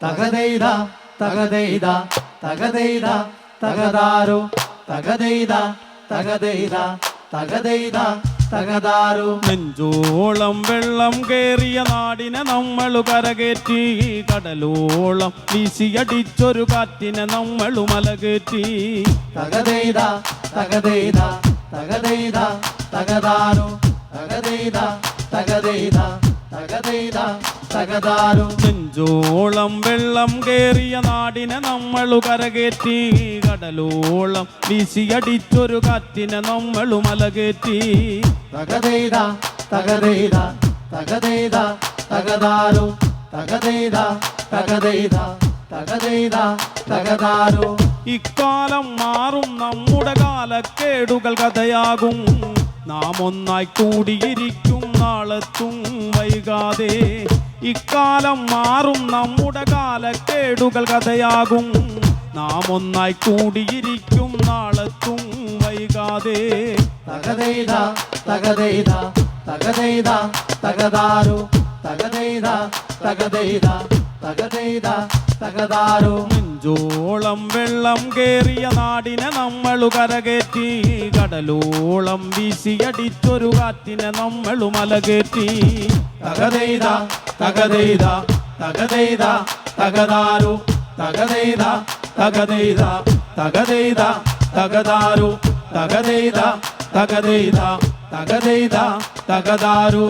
തകതെയ്ത തകതെയ്ത തകതെയ്ത തകതാരു തകതെയ്ത തകതെയ്ത തകതെയ്ത തകതാരു. നെഞ്ചോളം വെള്ളം കേറിയ നാടിനെ നമ്മളു കരകേറ്റി, കടലോളം വീശിയടിച്ചൊരു കാറ്റിനെ നമ്മളു മലകേറ്റി. തകതെയ്ത തകതെയ്ത തകതെയ്ത തകതാരു തകതെയ്ത തകതെയ്ത തകതെയ്ത തകതാരു. നെഞ്ചോളം വെള്ളം കേറിയ നാടിനെ നമ്മളു കരകേറ്റി, കടലോളം വീശിയടിച്ചൊരു കാറ്റിനെ നമ്മളു മലകേറ്റി. തകതെയ്ത തകതെയ്ത തകതെയ്ത തകതാരു തകതെയ്ത തകതെയ്ത തകതെയ്ത തകതാരു. ഇക്കാലം മാറും നമ്മുടെ കാലക്കേടുകൾ കഥയാകും, നാം ഒന്നായി കൂടിയിരിക്കും നാളെത്തും വൈകാതെ. ഇക്കാലം മാറും നമ്മുടെ കാലക്കേടുകൾ കഥയാകും, നാം ഒന്നായി കൂടിയിരിക്കും നാളെത്തും വൈകാതെ. തകതെയ്ത തകതെയ്ത തകതെയ്ത തകതാരു തകതെയ്ത തകതെയ്ത തകതെയ്ത തകതാരു. നെഞ്ചോളം വെള്ളം കേറിയ നാടിനെ നമ്മളു കരകേറ്റി, കടലോളം വീശിയടിച്ചൊരു കാറ്റിനെ നമ്മളു മലകേറ്റി. തകതെയ്ത തകതെയ്ത തകതെയ്ത തകതാരു തകതെയ്ത തകതെയ്ത തകതെയ്ത തകതാരു തകതെയ്ത തകതെയ്ത തകതെയ്ത തകതാരു.